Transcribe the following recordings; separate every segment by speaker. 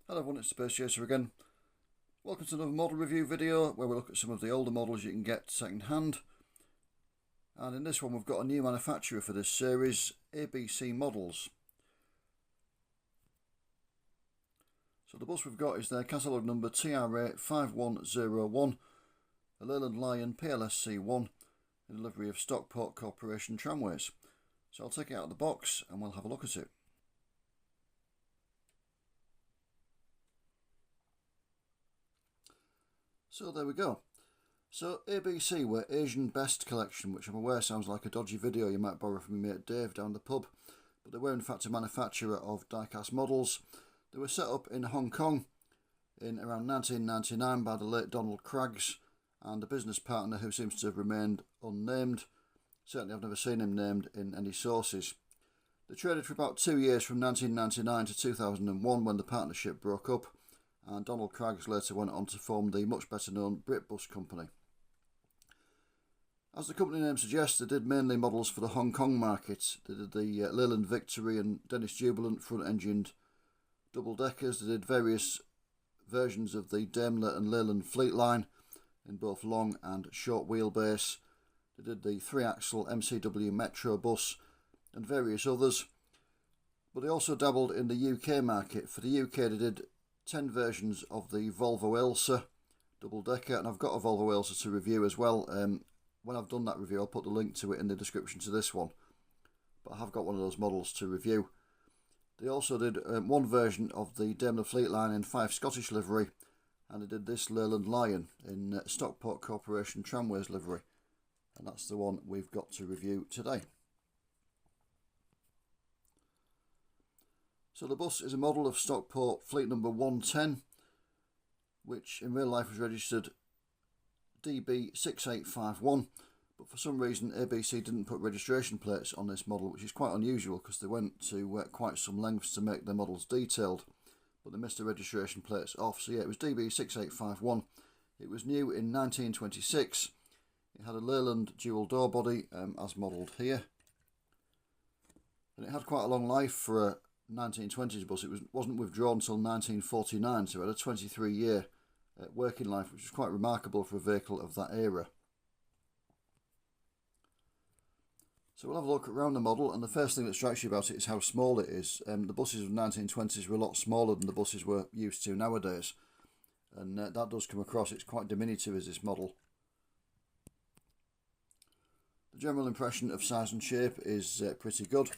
Speaker 1: Hello everyone, it's Space Chaser again. Welcome to another model review video where we look at some of the older models you can get second hand. And in this one we've got a new manufacturer for this series, ABC Models. So the bus we've got is their catalogue number TRA 5101, a Leyland Lion PLSC 1 in delivery of Stockport Corporation Tramways. So I'll take it out of the box and we'll have a look at it. So there we go. So ABC were Asian Best Collection, which I'm aware sounds like a dodgy video you might borrow from your mate Dave down the pub, but they were in fact a manufacturer of die-cast models. They were set up in Hong Kong in around 1999 by the late Donald Craggs and a business partner who seems to have remained unnamed. Certainly I've never seen him named in any sources. They traded for about 2 years from 1999 to 2001 when the partnership broke up, and Donald Craggs later went on to form the much better known Britbus company. As the company name suggests, they did mainly models for the Hong Kong market. They did the Leyland Victory and Dennis Jubilant front-engined double-deckers. They did various versions of the Daimler and Leyland Fleet line in both long and short wheelbase. They did the 3-axle MCW Metro bus and various others. But they also dabbled in the UK market. For the UK they did 10 versions of the Volvo Elsa double-decker, and I've got a Volvo Elsa to review as well. When I've done that review I'll put the link to it in the description to this one, but I have got one of those models to review. They also did one version of the Daimler Fleet line in 5 Scottish livery, and they did this Leyland Lion in Stockport Corporation Tramways livery, and that's the one we've got to review today. So the bus is a model of Stockport Fleet number 110, which in real life was registered DB6851, but for some reason ABC didn't put registration plates on this model, which is quite unusual because they went to quite some lengths to make their models detailed, but they missed the registration plates off. So yeah, it was DB6851. It was new in 1926. It had a Leyland dual door body as modelled here, and it had quite a long life for a 1920s bus. It wasn't withdrawn until 1949, so it had a 23-year working life, which is quite remarkable for a vehicle of that era. So we'll have a look around the model, and the first thing that strikes you about it is how small it is. The buses of the 1920s were a lot smaller than the buses we're used to nowadays, and that does come across. It's quite diminutive as this model. The general impression of size and shape is pretty good.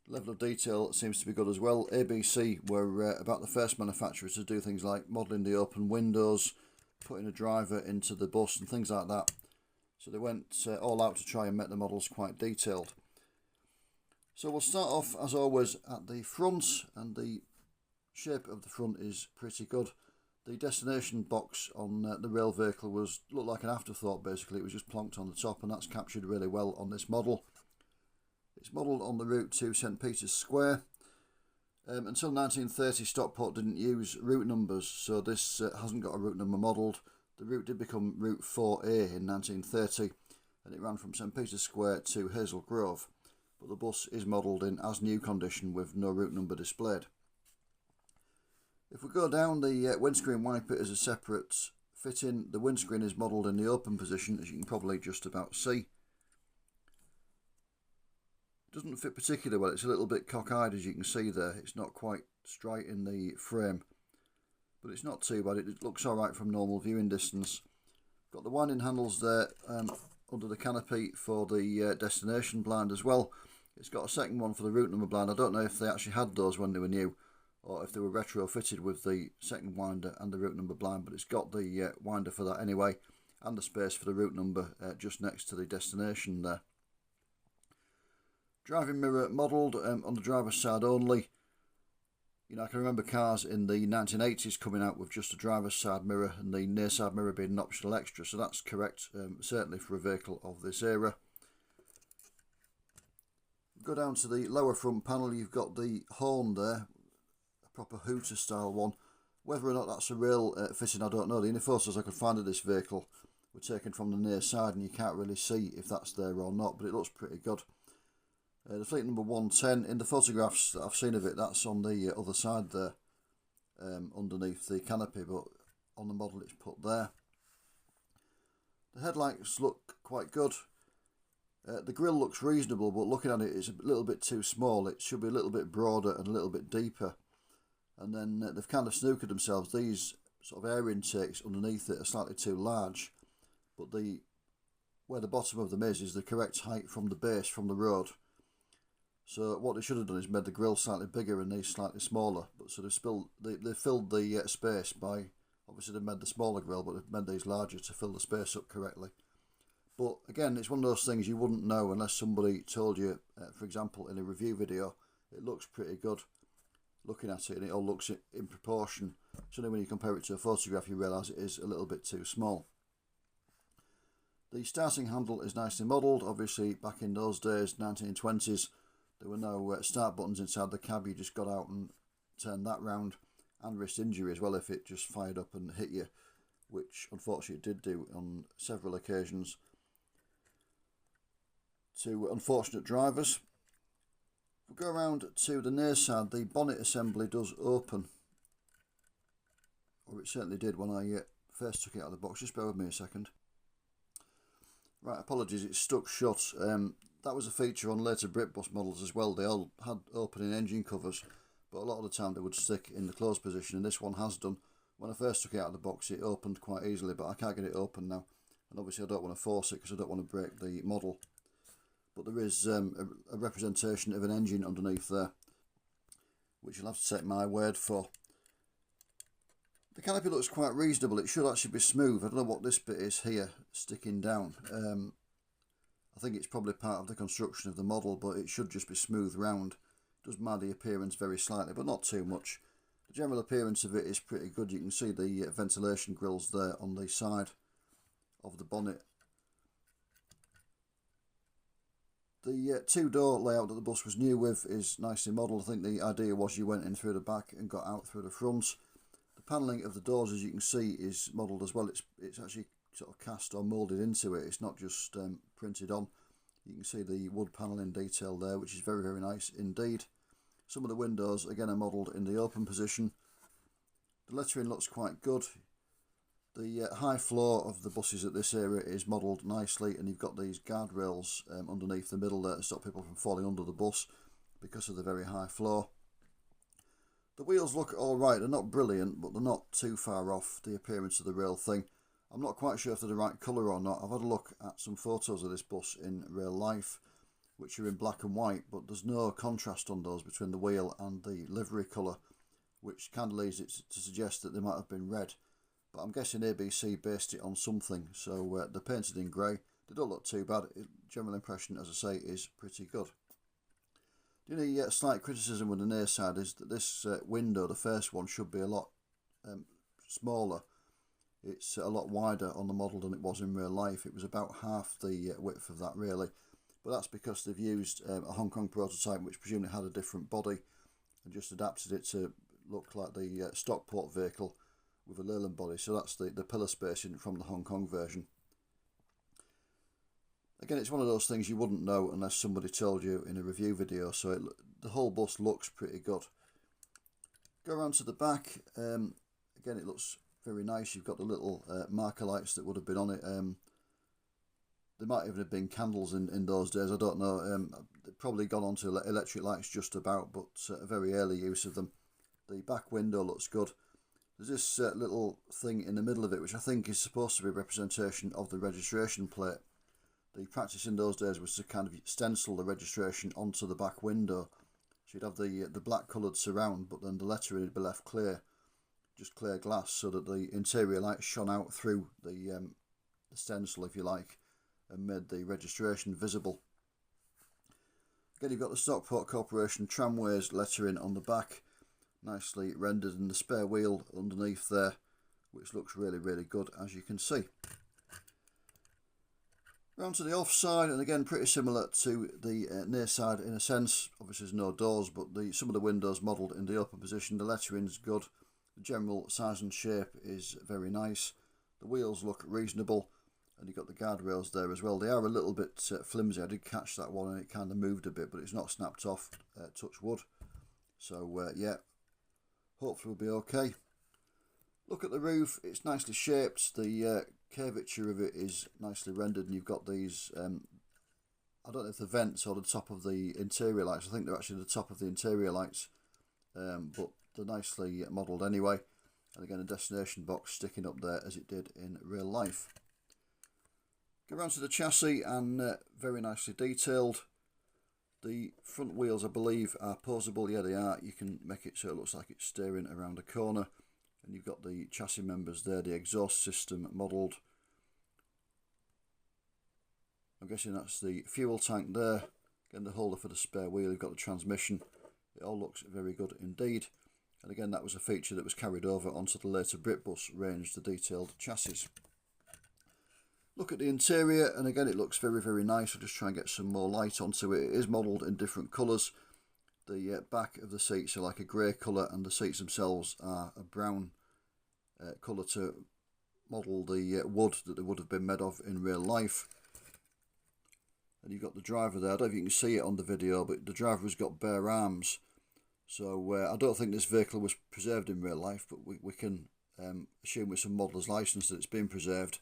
Speaker 1: Level of detail seems to be good as well. ABC were about the first manufacturer to do things like modelling the open windows, putting a driver into the bus and things like that. So they went all out to try and make the models quite detailed. So we'll start off as always at the front, and the shape of the front is pretty good. The destination box on the rail vehicle looked like an afterthought basically. It was just plonked on the top, and that's captured really well on this model. It's modelled on the route to St Peter's Square. Until 1930 Stockport didn't use route numbers, so this hasn't got a route number modelled. The route did become Route 4A in 1930, and it ran from St Peter's Square to Hazel Grove, but the bus is modelled in as new condition with no route number displayed. If we go down, the windscreen wiper is a separate fitting. The windscreen is modelled in the open position, as you can probably just about see. Doesn't fit particularly well. It's a little bit cockeyed, as you can see there. It's not quite straight in the frame, but it's not too bad. It looks alright from normal viewing distance. Got the winding handles there under the canopy for the destination blind as well. It's got a second one for the route number blind. I don't know if they actually had those when they were new, or if they were retrofitted with the second winder and the route number blind, but it's got the winder for that anyway, and the space for the route number just next to the destination there. Driving mirror modelled on the driver's side only. You know, I can remember cars in the 1980s coming out with just a driver's side mirror and the near side mirror being an optional extra, so that's correct, certainly for a vehicle of this era. Go down to the lower front panel, you've got the horn there, a proper hooter style one. Whether or not that's a real fitting, I don't know. The only photos I could find of this vehicle were taken from the near side, and you can't really see if that's there or not, but it looks pretty good. The Fleet number 110, in the photographs that I've seen of it, that's on the other side there. underneath the canopy, but on the model it's put there. The headlights look quite good. The grille looks reasonable, but looking at it, it's a little bit too small. It should be a little bit broader and a little bit deeper. And then they've kind of snookered themselves. These sort of air intakes underneath it are slightly too large, but where the bottom of them is the correct height from the base, from the road. So what they should have done is made the grille slightly bigger and these slightly smaller. But so they filled the space by, obviously they've made the smaller grille, but they've made these larger to fill the space up correctly. But again, it's one of those things you wouldn't know unless somebody told you, for example, in a review video. It looks pretty good looking at it, and it all looks in proportion. So then when you compare it to a photograph, you realise it is a little bit too small. The starting handle is nicely modelled. Obviously, back in those days, 1920s, there were no start buttons inside the cab. You just got out and turned that round, and risked injury as well if it just fired up and hit you, which unfortunately it did do on several occasions to unfortunate drivers. If we go around to the near side, the bonnet assembly does open, or it certainly did when I first took it out of the box. Just bear with me a second. Right, apologies, it's stuck shut. That was a feature on later Britbus models as well. They all had opening engine covers, but a lot of the time they would stick in the closed position, and this one has done. When I first took it out of the box, it opened quite easily, but I can't get it open now. And obviously I don't want to force it because I don't want to break the model. But there is a representation of an engine underneath there, which you'll have to take my word for. The canopy looks quite reasonable. It should actually be smooth. I don't know what this bit is here, sticking down. I think it's probably part of the construction of the model, but it should just be smooth round. It does mar the appearance very slightly, but not too much. The general appearance of it is pretty good. You can see the ventilation grills there on the side of the bonnet. The two-door layout that the bus was new with is nicely modelled. I think the idea was you went in through the back and got out through the front. The panelling of the doors, as you can see, is modelled as well. It's actually sort of cast or moulded into it. It's not just printed on. You can see the wood panelling detail there, which is very, very nice indeed. Some of the windows, again, are modelled in the open position. The lettering looks quite good. The high floor of the buses at this area is modelled nicely, and you've got these guardrails underneath the middle there to stop people from falling under the bus because of the very high floor. The wheels look alright. They're not brilliant, but they're not too far off the appearance of the real thing. I'm not quite sure if they're the right colour or not. I've had a look at some photos of this bus in real life, which are in black and white, but there's no contrast on those between the wheel and the livery colour, which kind of leads it to suggest that they might have been red. But I'm guessing ABC based it on something, so they're painted in grey. They don't look too bad. General impression, as I say, is pretty good. The only slight criticism with the near side is that this window, the first one, should be a lot smaller. It's a lot wider on the model than it was in real life. It was about half the width of that, really. But that's because they've used a Hong Kong prototype, which presumably had a different body, and just adapted it to look like the Stockport vehicle with a Leyland body. So that's the pillar spacing from the Hong Kong version. Again, it's one of those things you wouldn't know unless somebody told you in a review video, so the whole bus looks pretty good. Go around to the back. Again, it looks very nice. You've got the little marker lights that would have been on it. There might even have been candles in those days, I don't know. They've probably gone on to electric lights just about, but a very early use of them. The back window looks good. There's this little thing in the middle of it, which I think is supposed to be a representation of the registration plate. The practice in those days was to kind of stencil the registration onto the back window. So you'd have the black coloured surround, but then the lettering would be left clear, just clear glass, so that the interior light shone out through the stencil, if you like, and made the registration visible. Again, you've got the Stockport Corporation Tramways lettering on the back, nicely rendered, in the spare wheel underneath there, which looks really, really good, as you can see. Round to the off side, and again pretty similar to the near side in a sense. Obviously there's no doors, but some of the windows modelled in the open position. The lettering's good. The general size and shape is very nice. The wheels look reasonable, and you've got the guardrails there as well. They are a little bit flimsy. I did catch that one and it kind of moved a bit, but it's not snapped off, touch wood. So yeah, hopefully will be okay. Look at the roof, it's nicely shaped, the curvature of it is nicely rendered, and you've got these, I don't know if the vents or the top of the interior lights, I think they're actually the top of the interior lights, but they're nicely modelled anyway. And again, a destination box sticking up there as it did in real life. Go around to the chassis, and very nicely detailed. The front wheels, I believe, are posable. Yeah, they are. You can make it so it looks like it's steering around a corner. And you've got the chassis members there, the exhaust system modelled. I'm guessing that's the fuel tank there. Again, the holder for the spare wheel. You've got the transmission. It all looks very good indeed. And again, that was a feature that was carried over onto the later Britbus range, the detailed chassis. Look at the interior, and again, it looks very, very nice. I'll just try and get some more light onto it. It is modelled in different colours. The back of the seats are like a grey colour, and the seats themselves are a brown colour to model the wood that they would have been made of in real life. And you've got the driver there. I don't know if you can see it on the video, but the driver has got bare arms. So I don't think this vehicle was preserved in real life, but we can assume with some modeller's licence that it's been preserved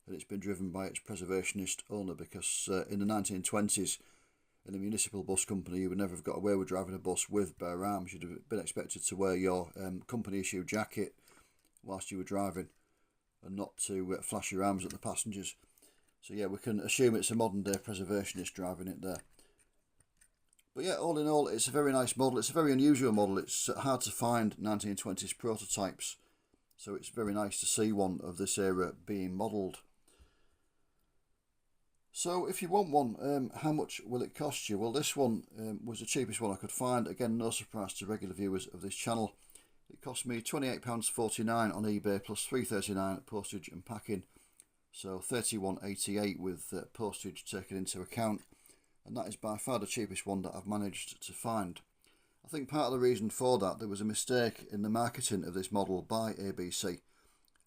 Speaker 1: and it's been driven by its preservationist owner, because in the 1920s in a municipal bus company you would never have got away with driving a bus with bare arms. You'd have been expected to wear your company issue jacket whilst you were driving and not to flash your arms at the passengers. So yeah, we can assume it's a modern day preservationist driving it there. But yeah, all in all, it's a very nice model. It's a very unusual model. It's hard to find 1920s prototypes, so it's very nice to see one of this era being modelled. So if you want one, how much will it cost you? Well, this one was the cheapest one I could find. Again, no surprise to regular viewers of this channel. It cost me £28.49 on eBay plus £3.39 at postage and packing. So £31.88 with postage taken into account. And that is by far the cheapest one that I've managed to find. I think part of the reason for that, there was a mistake in the marketing of this model by ABC.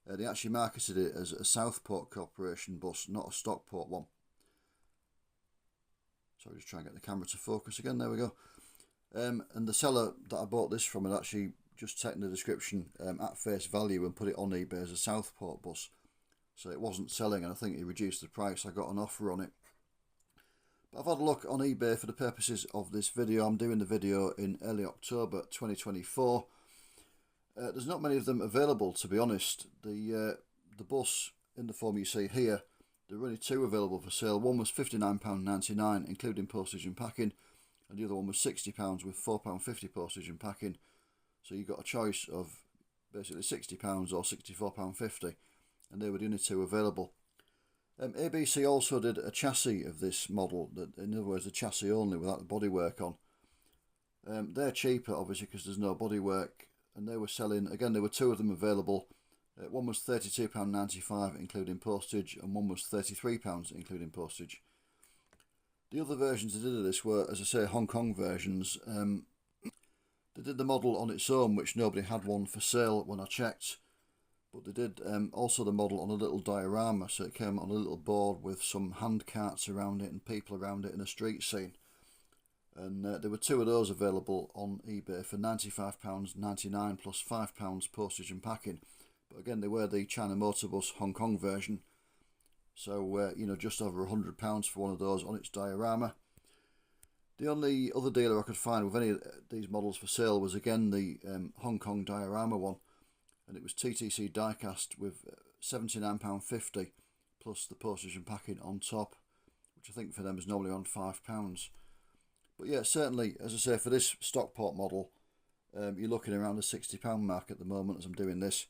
Speaker 1: They actually marketed it as a Stockport Corporation bus, not a Stockport one. Sorry, just try and get the camera to focus again. There we go. And the seller that I bought this from had actually just taken the description at face value and put it on eBay as a Stockport bus. So it wasn't selling, and I think he reduced the price. I got an offer on it. I've had a look on eBay for the purposes of this video. I'm doing the video in early October 2024. There's not many of them available, to be honest. The bus in the form you see here, there are only two available for sale. One was £59.99 including postage and packing, and the other one was £60 with £4.50 postage and packing. So you got a choice of basically £60 or £64.50, and they were the only two available. ABC also did a chassis of this model, that, in other words, the chassis only without the bodywork on. They're cheaper, obviously, because there's no bodywork, and they were selling, again, there were two of them available. One was £32.95 including postage, and one was £33 including postage. The other versions they did of this were, as I say, Hong Kong versions. They did the model on its own, which nobody had one for sale when I checked. But they did also the model on a little diorama, so it came on a little board with some hand carts around it and people around it in a street scene. And there were two of those available on eBay for £95.99 plus £5 postage and packing. But again, they were the China Motorbus Hong Kong version. So, you know, just over £100 for one of those on its diorama. The only other dealer I could find with any of these models for sale was again the Hong Kong diorama one. And it was TTC diecast with £79.50 plus the postage and packing on top, which I think for them is normally on £5. But yeah, certainly, as I say, for this Stockport model, you're looking around the £60 mark at the moment as I'm doing this,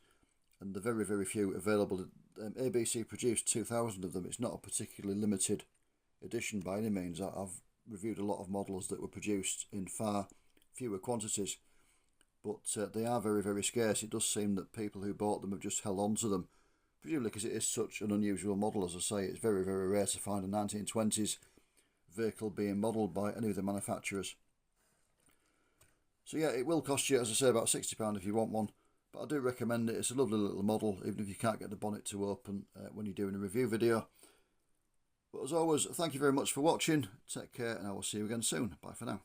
Speaker 1: and the very, very few available. ABC produced 2,000 of them. It's not a particularly limited edition by any means. I've reviewed a lot of models that were produced in far fewer quantities. But they are very, very scarce. It does seem that people who bought them have just held on to them, presumably because it is such an unusual model. As I say, it's very, very rare to find a 1920s vehicle being modelled by any of the manufacturers. So yeah, it will cost you, as I say, about £60 if you want one. But I do recommend it. It's a lovely little model, even if you can't get the bonnet to open when you're doing a review video. But as always, thank you very much for watching. Take care, and I will see you again soon. Bye for now.